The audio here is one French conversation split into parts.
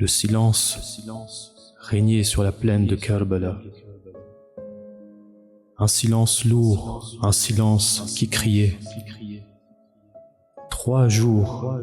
Le silence régnait sur la plaine de Karbala. Un silence lourd, un silence qui criait. 3 jours,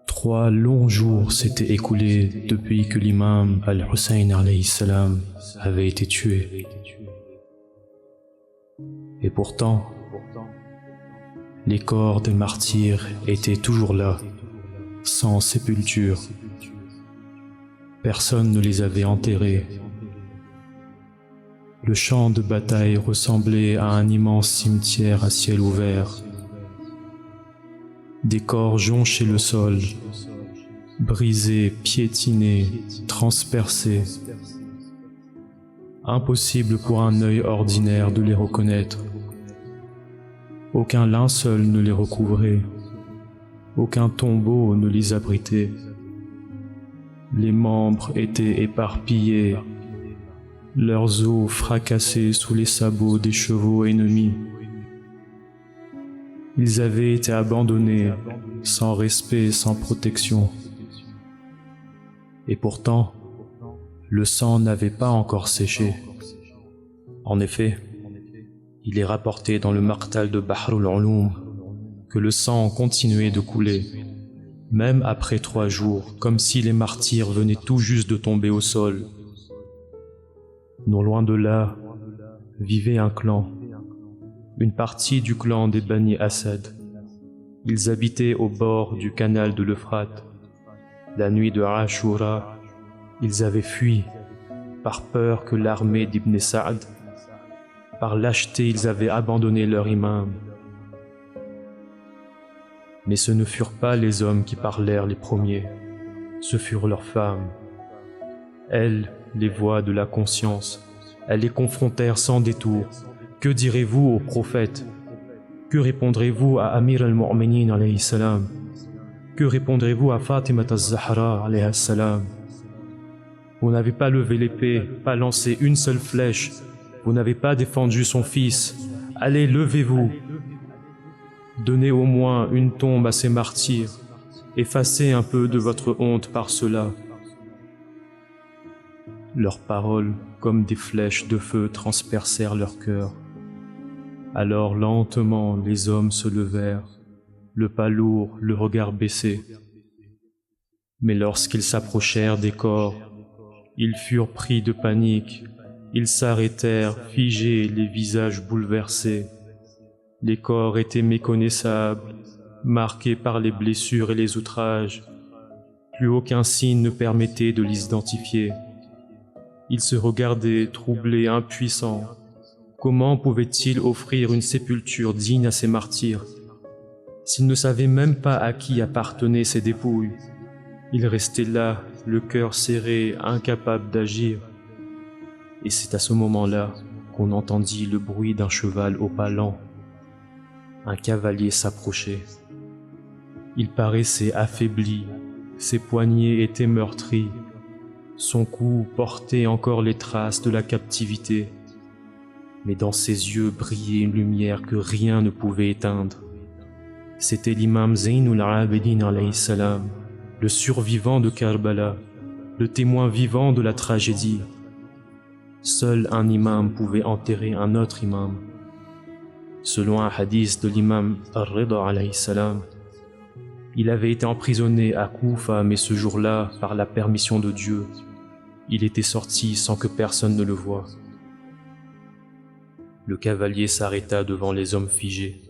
3 longs jours s'étaient écoulés depuis que l'imam Al-Hussein alayhi salam avait été tué. Et pourtant, les corps des martyrs étaient toujours là, sans sépulture. Personne ne les avait enterrés. Le champ de bataille ressemblait à un immense cimetière à ciel ouvert. Des corps jonchaient le sol, brisés, piétinés, transpercés. Impossible pour un œil ordinaire de les reconnaître. Aucun linceul ne les recouvrait, aucun tombeau ne les abritait. Les membres étaient éparpillés, leurs os fracassés sous les sabots des chevaux ennemis. Ils avaient été abandonnés, sans respect, sans protection. Et pourtant, le sang n'avait pas encore séché. En effet, il est rapporté dans le Maqtal de Bahr al-Ulum que le sang continuait de couler, même après 3 jours, comme si les martyrs venaient tout juste de tomber au sol. Non loin de là, vivait un clan, une partie du clan des Bani Asad. Ils habitaient au bord du canal de l'Euphrate. La nuit de Ashura, ils avaient fui, par peur que l'armée d'Ibn Sa'd. Par lâcheté, ils avaient abandonné leur imam. Mais ce ne furent pas les hommes qui parlèrent les premiers, ce furent leurs femmes. Elles, les voix de la conscience, elles les confrontèrent sans détour. Que direz-vous au prophète? Que répondrez-vous à Amir al-Mu'minin alayhi salam? Que répondrez-vous à Fatima az-Zahra alayha salam? Vous n'avez pas levé l'épée, pas lancé une seule flèche. Vous n'avez pas défendu son fils. Allez, levez-vous. Donnez au moins une tombe à ces martyrs. Effacez un peu de votre honte par cela. Leurs paroles, comme des flèches de feu, transpercèrent leur cœur. Alors lentement, les hommes se levèrent, le pas lourd, le regard baissé. Mais lorsqu'ils s'approchèrent des corps, ils furent pris de panique. Ils s'arrêtèrent, figés, les visages bouleversés. Les corps étaient méconnaissables, marqués par les blessures et les outrages. Plus aucun signe ne permettait de les identifier. Ils se regardaient, troublés, impuissants. Comment pouvaient-ils offrir une sépulture digne à ces martyrs? S'ils ne savaient même pas à qui appartenaient ces dépouilles, ils restaient là, le cœur serré, incapables d'agir. Et c'est à ce moment-là qu'on entendit le bruit d'un cheval au pas lent. Un cavalier s'approchait. Il paraissait affaibli, ses poignets étaient meurtris, son cou portait encore les traces de la captivité, mais dans ses yeux brillait une lumière que rien ne pouvait éteindre. C'était l'imam Zaynul Abidin alayhi salam, le survivant de Karbala, le témoin vivant de la tragédie. Seul un imam pouvait enterrer un autre imam. Selon un hadith de l'imam Ar-Rida alayhi salam, il avait été emprisonné à Koufa, mais ce jour-là, par la permission de Dieu, il était sorti sans que personne ne le voie. Le cavalier s'arrêta devant les hommes figés.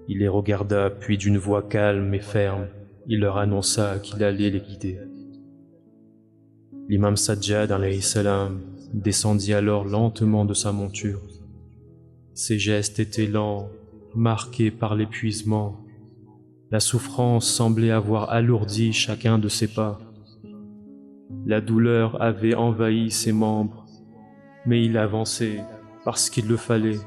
Il les regarda, puis d'une voix calme et ferme, il leur annonça qu'il allait les guider. L'imam Sajjad alayhi salam descendit alors lentement de sa monture. Ses gestes étaient lents, marqués par l'épuisement. La souffrance semblait avoir alourdi chacun de ses pas. La douleur avait envahi ses membres, mais il avançait parce qu'il le fallait.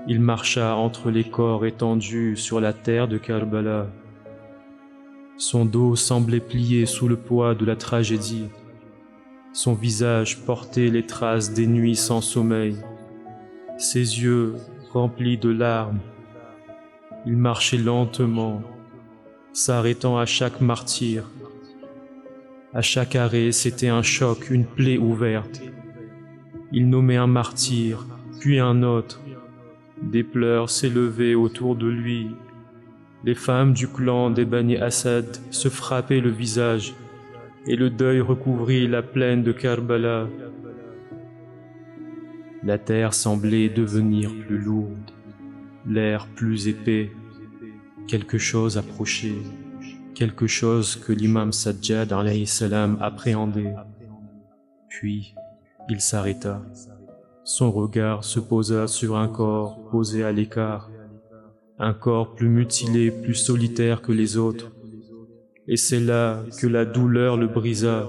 Il marcha entre les corps étendus sur la terre de Karbala. Son dos semblait plié sous le poids de la tragédie. Son visage portait les traces des nuits sans sommeil. Ses yeux remplis de larmes. Il marchait lentement, s'arrêtant à chaque martyr. À chaque arrêt, c'était un choc, une plaie ouverte. Il nommait un martyr, puis un autre. Des pleurs s'élevaient autour de lui. Les femmes du clan des Bani Assad se frappaient le visage, et le deuil recouvrit la plaine de Karbala. La terre semblait devenir plus lourde, l'air plus épais. Quelque chose approchait, quelque chose que l'imam Sajjad alayhi salam appréhendait. Puis, il s'arrêta. Son regard se posa sur un corps posé à l'écart, un corps plus mutilé, plus solitaire que les autres. Et c'est là que la douleur le brisa.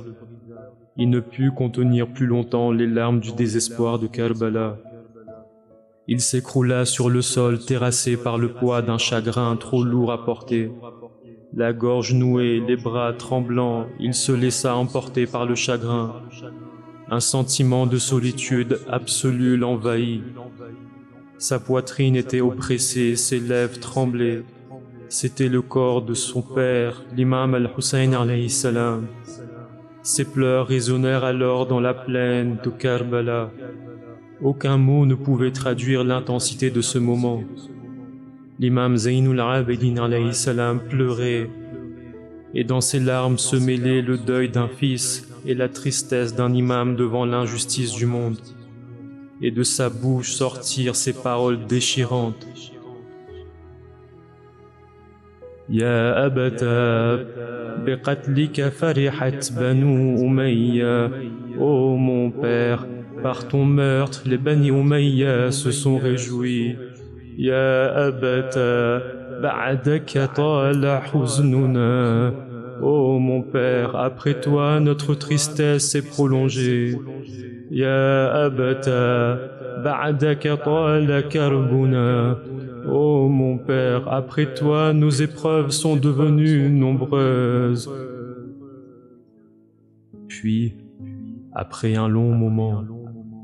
Il ne put contenir plus longtemps les larmes du désespoir de Karbala. Il s'écroula sur le sol, terrassé par le poids d'un chagrin trop lourd à porter. La gorge nouée, les bras tremblants, il se laissa emporter par le chagrin. Un sentiment de solitude absolue l'envahit. Sa poitrine était oppressée, ses lèvres tremblaient. C'était le corps de son père, l'imam al-Hussein alayhi salam. Ses pleurs résonnèrent alors dans la plaine de Karbala. Aucun mot ne pouvait traduire l'intensité de ce moment. L'imam Zaynul Abidin alayhi salam pleurait, et dans ses larmes se mêlait le deuil d'un fils et la tristesse d'un imam devant l'injustice du monde. Et de sa bouche sortirent ces paroles déchirantes. Ya abata, biqatlika farihat banu Umayya. Ô mon père, par ton meurtre, les Bani Umayya se sont réjouis. Ya abata, ba'daka tala huznuna. Ô mon père, après toi, notre tristesse s'est prolongée. Ya abata, ba'daka tala karbuna. Ô mon père, après toi, nos épreuves sont devenues nombreuses. Puis, après un long moment,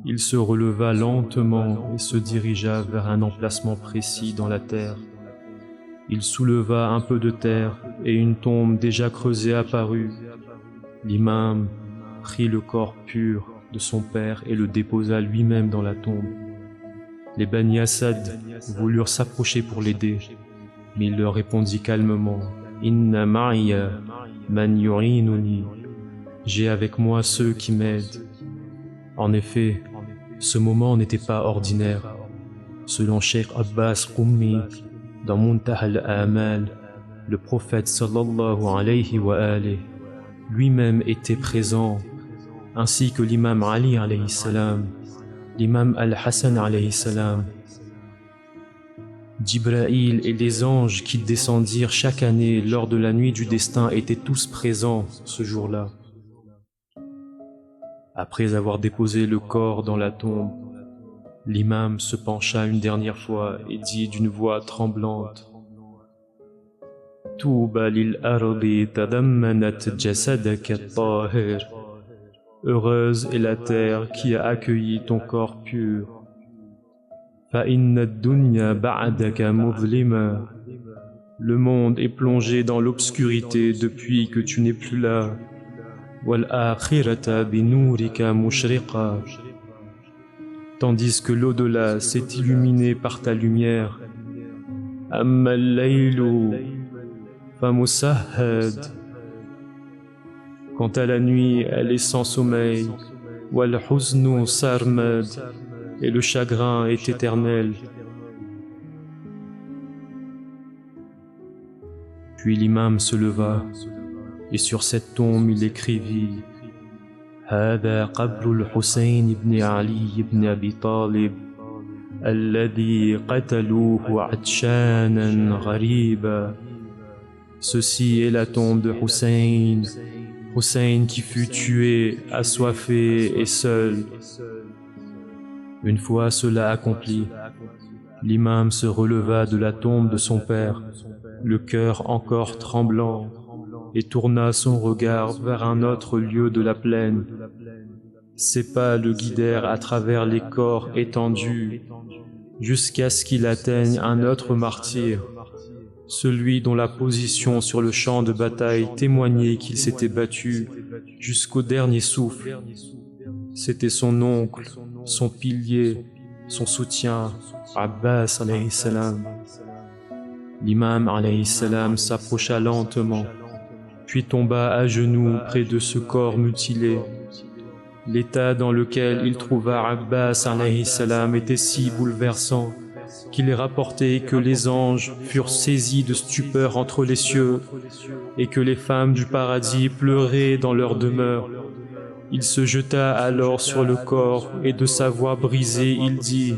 il se releva lentement et se dirigea vers un emplacement précis dans la terre. Il souleva un peu de terre et une tombe déjà creusée apparut. L'imam prit le corps pur de son père et le déposa lui-même dans la tombe. Les Bani Assad voulurent s'approcher pour l'aider, mais il leur répondit calmement « Inna ma'iya man yu'inuni » J'ai avec moi ceux qui m'aident. En effet, ce moment n'était pas ordinaire. Selon Cheikh Abbas Qummi, dans Muntaha al-Amal, le prophète sallallahu alayhi wa alayhi lui-même était présent, ainsi que l'imam Ali alayhi salam, l'imam al-Hassan alayhi salam. Jibra'il et les anges qui descendirent chaque année lors de la nuit du destin étaient tous présents ce jour-là. Après avoir déposé le corps dans la tombe, l'imam se pencha une dernière fois et dit d'une voix tremblante « Touba lil ardi tadammanat jasadaka at-tahir » Heureuse est la terre qui a accueilli ton corps pur. Fa inna ad-dunya ba'daka muzlima. Le monde est plongé dans l'obscurité depuis que tu n'es plus là. Wal akhirata bi nurika mushriqa. Tandis que l'au-delà s'est illuminé par ta lumière. Amma al-laylu fa musahhad. Quant à la nuit, elle est sans sommeil. Wal huznu sarmad. Et le chagrin est éternel. Puis l'imam se leva, et sur cette tombe il écrivit هذا قبر الحسين بن علي بن أبي طالب الذي قتلوه عطشانا غريبا. Ceci est la tombe de Hussein, Hussein qui fut tué, assoiffé et seul. Une fois cela accompli, l'imam se releva de la tombe de son père, le cœur encore tremblant, et tourna son regard vers un autre lieu de la plaine. Ses pas le guidèrent à travers les corps étendus, jusqu'à ce qu'il atteigne un autre martyr, celui dont la position sur le champ de bataille témoignait qu'il s'était battu jusqu'au dernier souffle. C'était son oncle, son pilier, son soutien, Abbas alayhi salam. L'imam alayhi salam s'approcha lentement, puis tomba à genoux près de ce corps mutilé. L'état dans lequel il trouva Abbas alayhi salam était si bouleversant qu'il est rapporté que les anges furent saisis de stupeur entre les cieux et que les femmes du paradis pleuraient dans leur demeure. Il se jeta alors sur le corps et de sa voix brisée il dit: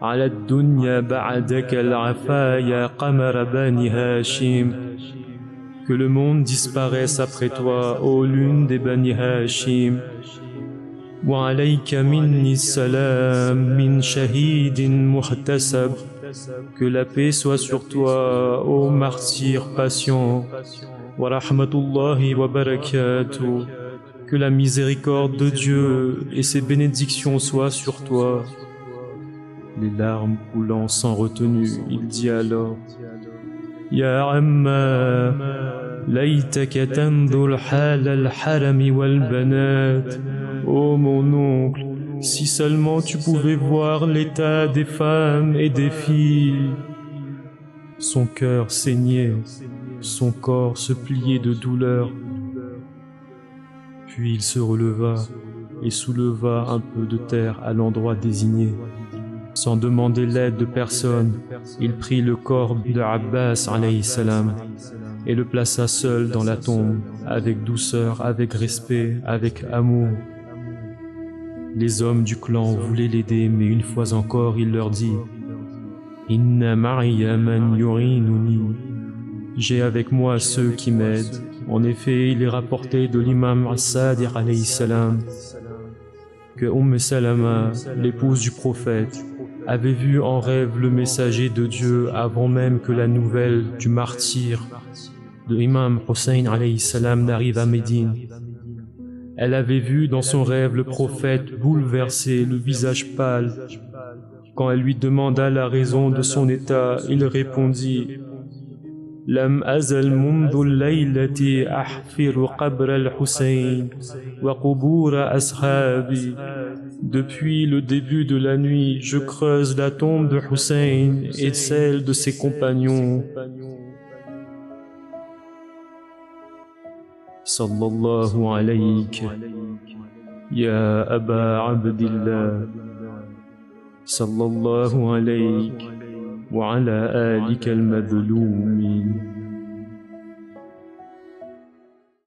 على الدنيا بعدك العفا يا قمر بني هاشم. Que le monde disparaisse après toi, ô lune des Bani Hashim. وعليك مني السلام من شهيد محتسب. Que la paix soit sur toi, ô martyr patient. Wa wa barakatuh. Que la miséricorde de Dieu et ses bénédictions soient sur toi. Les larmes coulant sans retenue, il dit alors: Ya amma, laytaka tanzur hal al-haram wal-banat. Ô mon oncle, si seulement tu pouvais voir l'état des femmes et des filles. Son cœur saignait, son corps se pliait de douleur. Puis il se releva et souleva un peu de terre à l'endroit désigné. Sans demander l'aide de personne, il prit le corps de Abbas alayhi salam et le plaça seul dans la tombe, avec douceur, avec respect, avec amour. Les hommes du clan voulaient l'aider, mais une fois encore il leur dit: Inna ma'iya man yu'inuni. J'ai avec moi ceux qui m'aident. En effet, il est rapporté de l'imam As-Sadiq alayhi salam que Salama, l'épouse du prophète, avait vu en rêve le messager de Dieu avant même que la nouvelle du martyr de Imam Hussein alayhi salam n'arrive à Médine. Elle avait vu dans son rêve le prophète bouleversé, le visage pâle. Quand elle lui demanda la raison de son état, il répondit: Lam azal mundu al-laylati ahfiru qabr al-Hussein wa qubur ashabi. Depuis le début de la nuit, je creuse la tombe de Hussein et celle de ses compagnons. Sallallahu alayka, ya Aba Abdillah. Sallallahu alayka wa ala alika al-madhloumin.